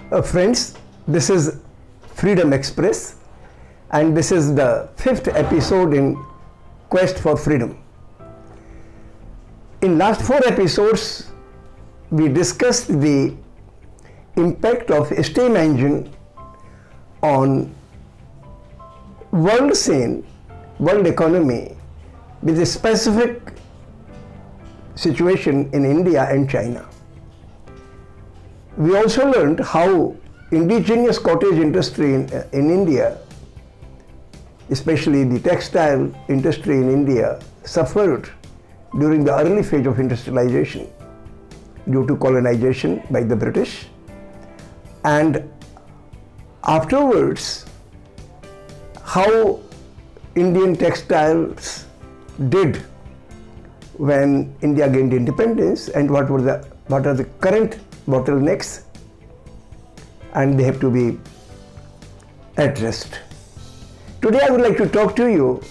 Friends, this is Freedom Express, and this is the 5th episode in Quest for Freedom. In last 4 episodes, we discussed the impact of steam engine on world scene, world economy, with a specific situation in India and China. We also learned how indigenous cottage industry in India, especially the textile industry in India, suffered during the early phase of industrialization due to colonization by the British, and afterwards how Indian textiles did when India gained independence, and what are the current bottlenecks, and they have to be addressed. Today I would like to talk to you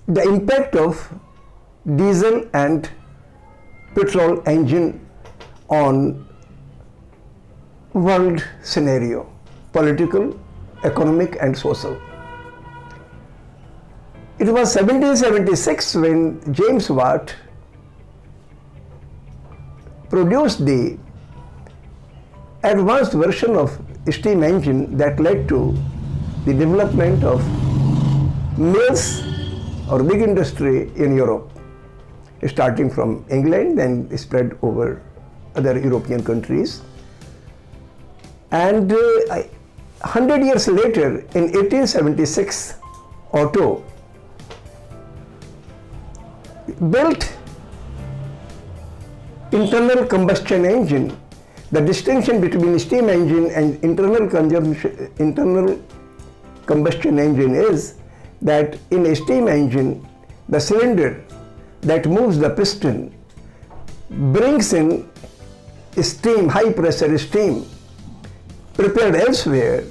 the impact of diesel and petrol engine on world scenario, political, economic and social. It was 1776 when James Watt produced the advanced version of steam engine that led to the development of mills or big industry in Europe, starting from England and spread over other European countries. And 100 years later, in 1876, Otto built internal combustion engine. The distinction between steam engine and internal combustion engine is that in a steam engine, the cylinder that moves the piston brings in steam, high pressure steam prepared elsewhere.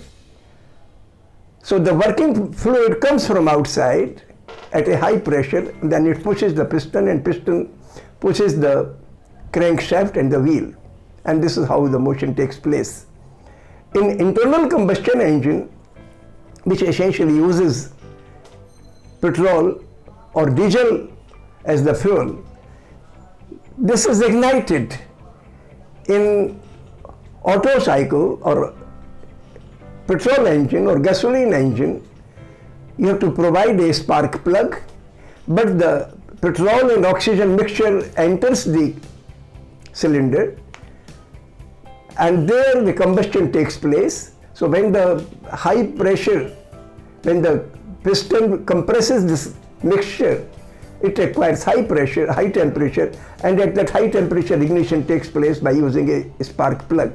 So the working fluid comes from outside at a high pressure, then it pushes the piston, and piston pushes the crankshaft and the wheel, and this is how the motion takes place. In internal combustion engine, which essentially uses petrol or diesel as the fuel, this is ignited in Otto cycle or petrol engine or gasoline engine. You have to provide a spark plug, but the petrol and oxygen mixture enters the cylinder, and there the combustion takes place. So when the high pressure, when the piston compresses this mixture, it requires high pressure, high temperature, and at that high temperature ignition takes place by using a spark plug.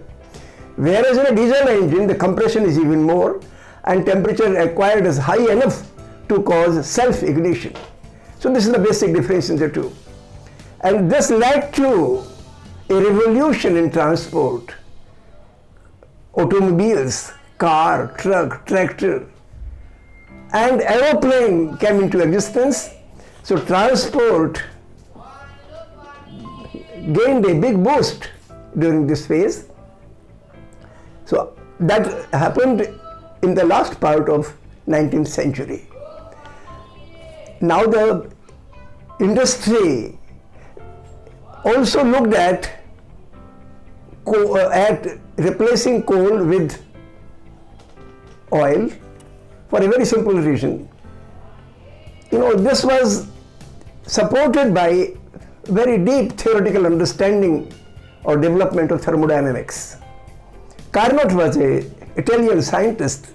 Whereas in a diesel engine, the compression is even more, and temperature required is high enough to cause self-ignition. So this is the basic difference in the two. And this led to a revolution in transport. Automobiles, car, truck, tractor, and aeroplane came into existence. So transport gained a big boost during this phase. So that happened in the last part of 19th century. Now the industry also looked at replacing coal with oil for a very simple reason. This was supported by very deep theoretical understanding or development of thermodynamics. Carnot was an Italian scientist,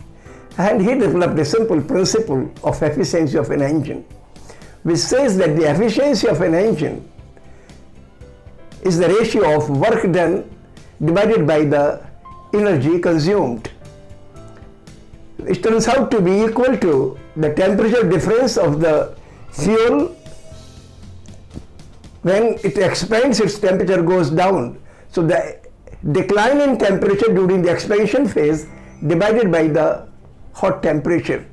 and he developed a simple principle of efficiency of an engine, which says that the efficiency of an engine is the ratio of work done divided by the energy consumed. It turns out to be equal to the temperature difference of the fuel. When it expands, its temperature goes down. So the decline in temperature during the expansion phase divided by the hot temperature.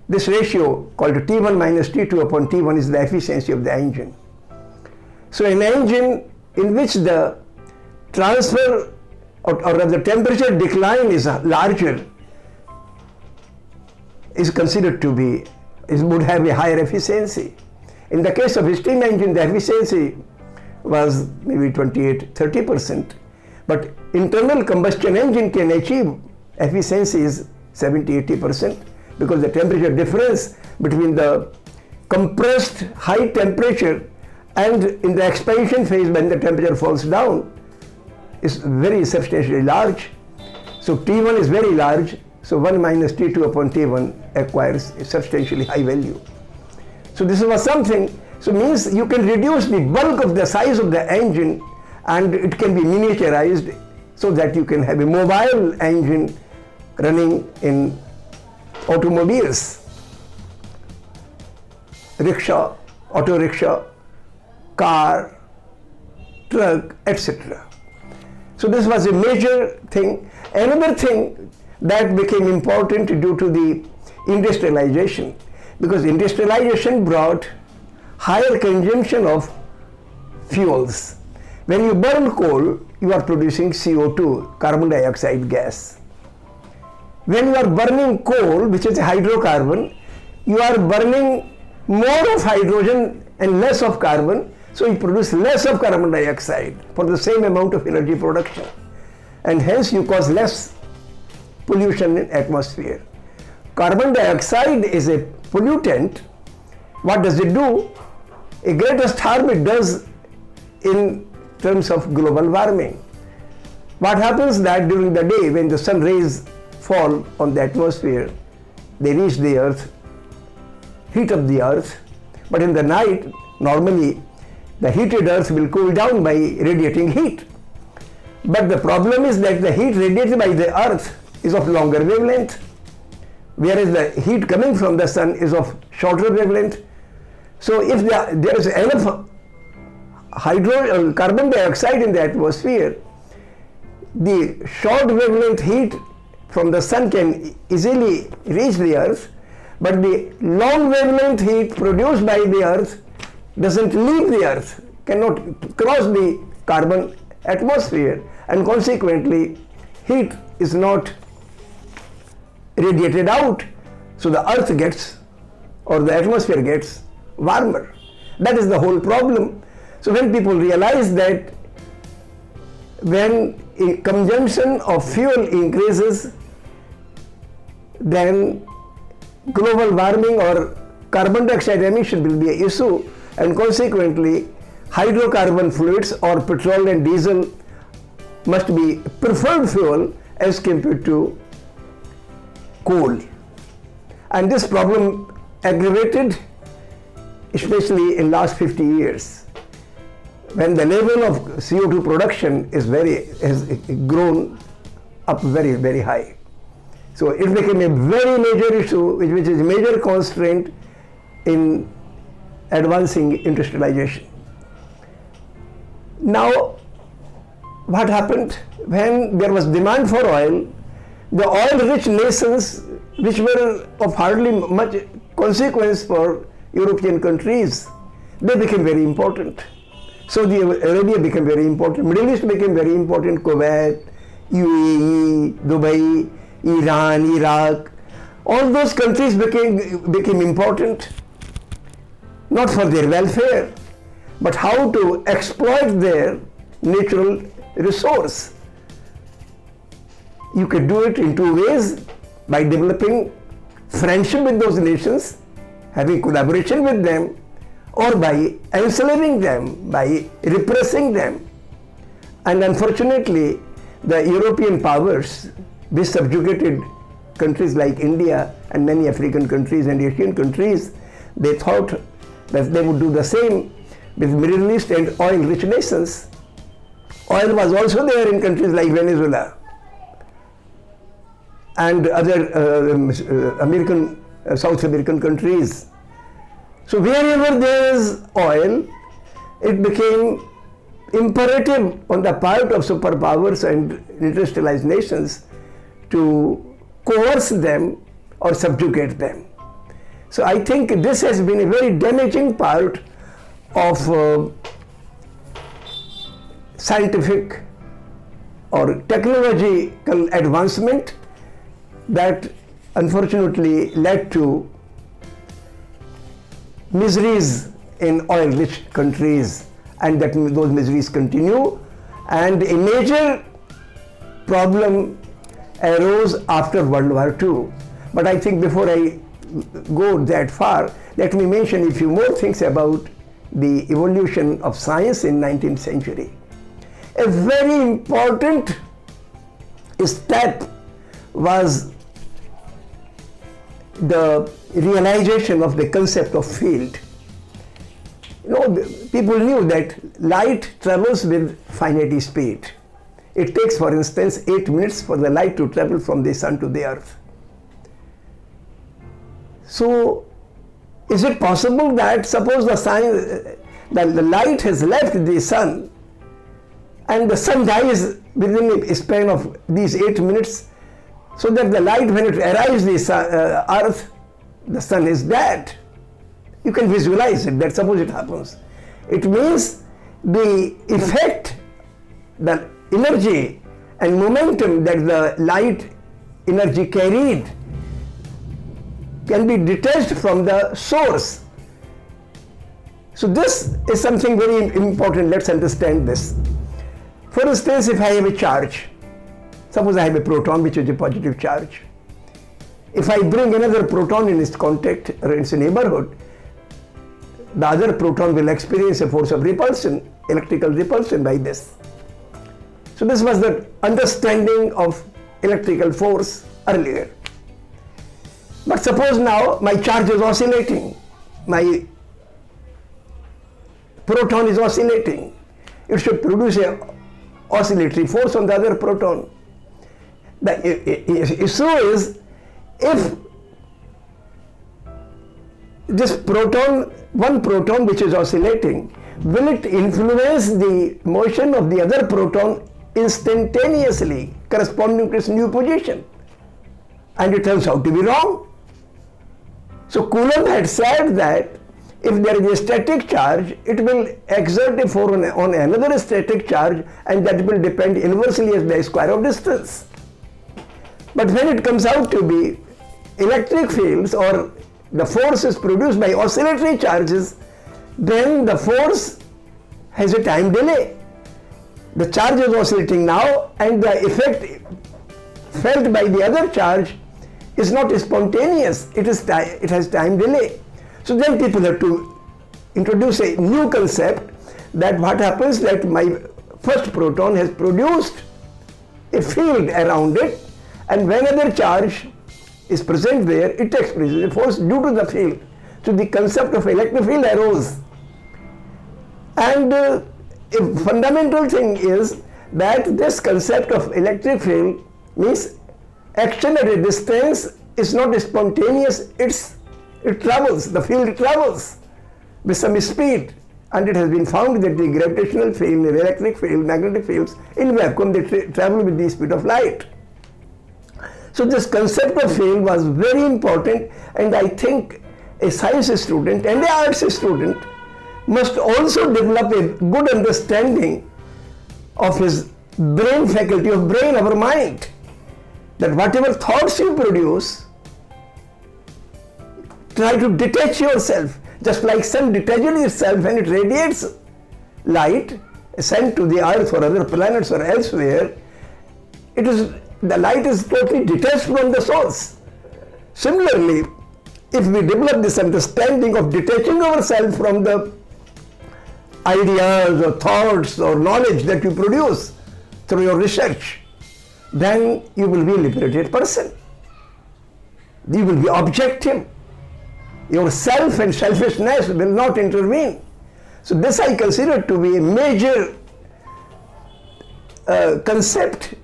This ratio called T1 minus T2 upon T1 is the efficiency of the engine. So an engine in which the transfer or rather temperature decline is larger, is considered to be, would have a higher efficiency. In the case of a steam engine, the efficiency was maybe 28-30%, but internal combustion engine can achieve efficiencies 70-80% because the temperature difference between the compressed high temperature and in the expansion phase when the temperature falls down is very substantially large. So T1 is very large, so 1 minus T2 upon T1 acquires a substantially high value. So this was something, so means you can reduce the bulk of the size of the engine and it can be miniaturized so that you can have a mobile engine running in automobiles, rickshaw, auto rickshaw, car, truck, etc. So this was a major thing. Another thing that became important due to the industrialization, because industrialization brought higher consumption of fuels. When you burn coal, you are producing CO2, carbon dioxide gas. When you are burning coal, which is a hydrocarbon, you are burning more of hydrogen and less of carbon, so you produce less of carbon dioxide for the same amount of energy production, and hence you cause less pollution in atmosphere. Carbon dioxide is a pollutant. What does it do? A greatest harm it does in terms of global warming. What happens that during the day when the sun rays fall on the atmosphere, they reach the earth, heat up the earth, but in the night normally the heated earth will cool down by radiating heat. But the problem is that the heat radiated by the earth is of longer wavelength, whereas the heat coming from the sun is of shorter wavelength. So if there is enough carbon dioxide in the atmosphere, the short wavelength heat from the sun can easily reach the earth, but the long wavelength heat produced by the earth doesn't leave the earth, cannot cross the carbon atmosphere, and consequently heat is not radiated out, so the earth gets, or the atmosphere gets warmer. That is the whole problem. So when people realize that when a consumption of fuel increases, then global warming or carbon dioxide emission will be an issue, and consequently hydrocarbon fluids or petrol and diesel must be preferred fuel as compared to coal. And this problem aggravated especially in last 50 years, when the level of CO2 production has grown up very, very high. So it became a very major issue, which is a major constraint in advancing industrialization. Now, what happened? When there was demand for oil, the oil-rich nations, which were of hardly much consequence for European countries, they became very important. Saudi Arabia became very important, Middle East became very important, Kuwait, UAE, Dubai, Iran, Iraq, all those countries became important, not for their welfare, but how to exploit their natural resource. You could do it in two ways: by developing friendship with those nations, having collaboration with them, or by enslaving them, by repressing them. And unfortunately, the European powers, which subjugated countries like India and many African countries and Asian countries, they thought that they would do the same with Middle East and oil-rich nations. Oil was also there in countries like Venezuela and other South American countries. So wherever there is oil, it became imperative on the part of superpowers and industrialized nations to coerce them or subjugate them. So I think this has been a very damaging part of scientific or technological advancement that unfortunately led to miseries in oil-rich countries, and that those miseries continue. And a major problem arose after World War II. But I think before I go that far, let me mention a few more things about the evolution of science in 19th century. A very important step was the realization of the concept of field. You know, people knew that light travels with finite speed. It takes, for instance, 8 minutes for the light to travel from the sun to the earth. So, is it possible that suppose the light has left the sun and the sun dies within a span of these 8 minutes, so that the light, when it arrives the earth, the sun is dead? You can visualize it, that suppose it happens. It means the effect, the energy and momentum that the light energy carried can be detached from the source. So this is something very important. Let's understand this. For instance, if I have a charge, suppose I have a proton which is a positive charge. If I bring another proton in its contact or in its neighborhood, the other proton will experience a force of repulsion, electrical repulsion by this. So this was the understanding of electrical force earlier. But suppose now my charge is oscillating, my proton is oscillating. It should produce a oscillatory force on the other proton. The issue is, if this proton, one proton which is oscillating, will it influence the motion of the other proton instantaneously corresponding to its new position? And it turns out to be wrong. So Coulomb had said that if there is a static charge, it will exert a force on another static charge, and that will depend inversely as the square of distance. But when it comes out to be electric fields, or the force is produced by oscillatory charges, then the force has a time delay. The charge is oscillating now, and the effect felt by the other charge is not spontaneous, it has time delay. So then people have to introduce a new concept, that what happens that my first proton has produced a field around it, and when other charge is present there, it experiences a force due to the field. So the concept of electric field arose. And a fundamental thing is that this concept of electric field means action at a distance is not spontaneous, it travels, the field travels with some speed, and it has been found that the gravitational field, the electric field, magnetic fields in vacuum, they travel with the speed of light. So this concept of field was very important, and I think a science student and an arts student must also develop a good understanding of his brain faculty, of brain, our mind, that whatever thoughts you produce, try to detach yourself, just like sun detaches itself when it radiates light sent to the earth or other planets or elsewhere. The light is totally detached from the source. Similarly, if we develop this understanding of detaching ourselves from the ideas or thoughts or knowledge that you produce through your research, then you will be a liberated person. You will be objective. Your self and selfishness will not intervene. So this I consider to be a major concept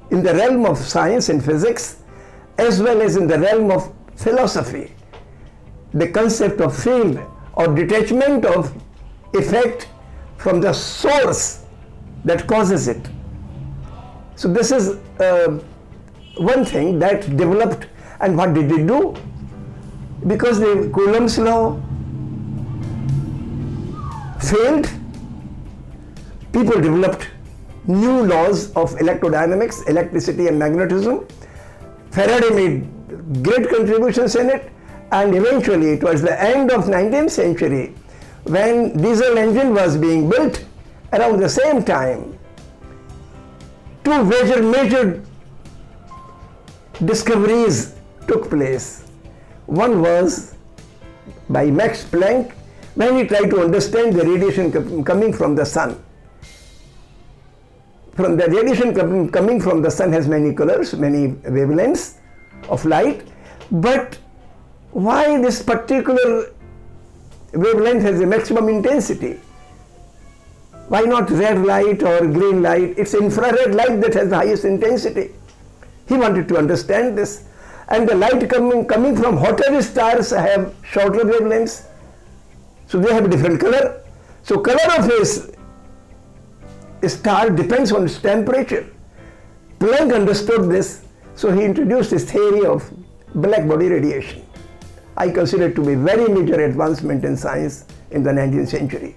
in the realm of science and physics, as well as in the realm of philosophy. The concept of field, or detachment of effect from the source that causes it. So this is one thing that developed. And what did it do? Because the Coulomb's law failed, people developed new laws of electrodynamics, electricity and magnetism. Faraday made great contributions in it, and eventually towards the end of 19th century, when diesel engine was being built, around the same time, two major discoveries took place. One was by Max Planck, when he tried to understand the radiation coming from the sun. From the radiation coming from the sun has many colors, many wavelengths of light, but why this particular wavelength has a maximum intensity? Why not red light or green light? It's infrared light that has the highest intensity. He wanted to understand this. And the light coming from hotter stars have shorter wavelengths, so they have a different color. So color of a star depends on its temperature. Planck understood this, so he introduced his theory of black body radiation. I consider it to be very major advancement in science in the 19th century.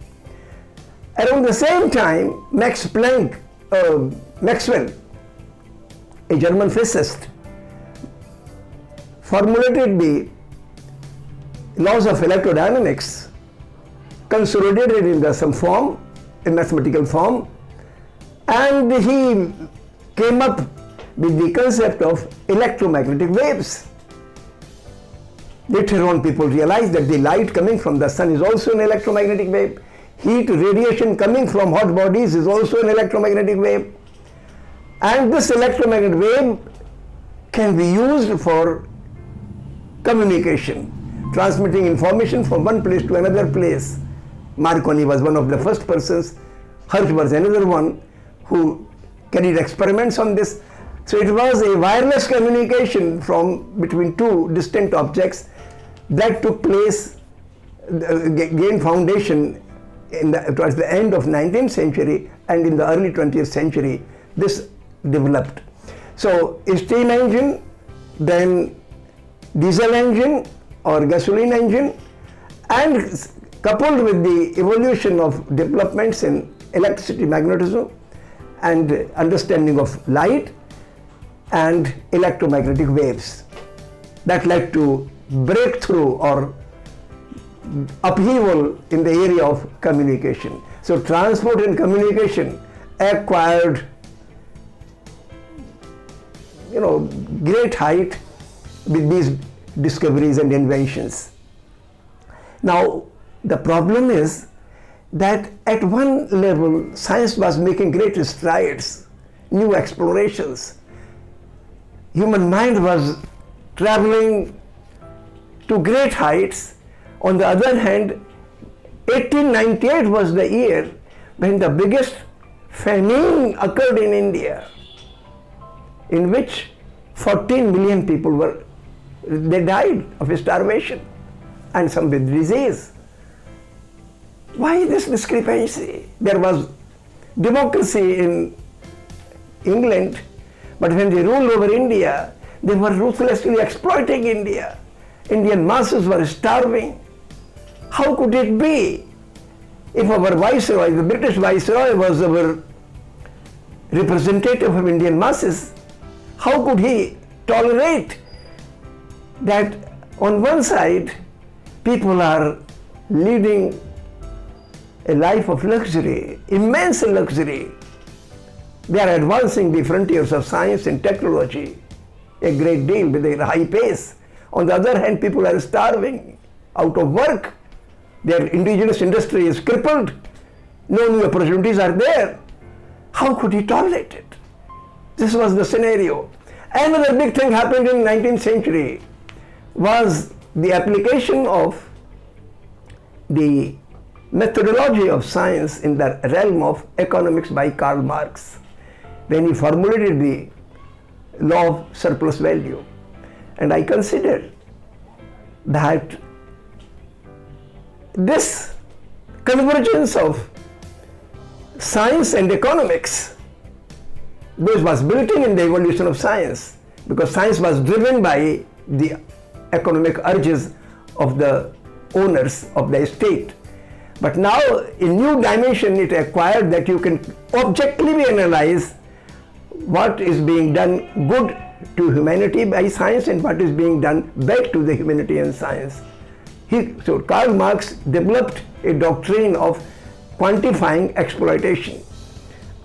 Around the same time, Maxwell, a German physicist, formulated the laws of electrodynamics, consolidated in some form, in mathematical form, and he came up with the concept of electromagnetic waves. Later on, people realized that the light coming from the sun is also an electromagnetic wave. Heat radiation coming from hot bodies is also an electromagnetic wave. And this electromagnetic wave can be used for communication, transmitting information from one place to another place. Marconi was one of the first persons. Hertz was another one who carried experiments on this. So it was a wireless communication between two distant objects that took place, gained foundation towards the end of 19th century, and in the early 20th century this developed. So a steam engine, then diesel engine or gasoline engine, and coupled with the evolution of developments in electricity, magnetism, and understanding of light and electromagnetic waves, that led to breakthrough or upheaval in the area of communication. So transport and communication acquired great height with these discoveries and inventions. Now the problem is that at one level science was making great strides, new explorations. Human mind was traveling to great heights. On the other hand, 1898 was the year when the biggest famine occurred in India, in which 14 million people they died of starvation and some with disease. Why this discrepancy? There was democracy in England, but when they ruled over India, they were ruthlessly exploiting India. Indian masses were starving. How could it be? If our viceroy, the British viceroy, was our representative of Indian masses, how could he tolerate that on one side people are leading a life of luxury, immense luxury. They are advancing the frontiers of science and technology a great deal with a high pace. On the other hand, people are starving, out of work. Their indigenous industry is crippled. No new opportunities are there. How could he tolerate it? This was the scenario. Another big thing happened in 19th century was the application of the methodology of science in the realm of economics by Karl Marx, when he formulated the law of surplus value. And I consider that this convergence of science and economics, this was built in the evolution of science, because science was driven by the economic urges of the owners of the estate. But now a new dimension it acquired, that you can objectively analyze what is being done good to humanity by science and what is being done bad to the humanity and science. So Karl Marx developed a doctrine of quantifying exploitation,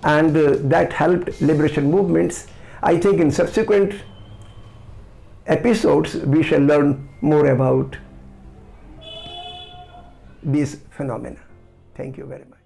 and that helped liberation movements. I think in subsequent episodes we shall learn more about these phenomena. Thank you very much.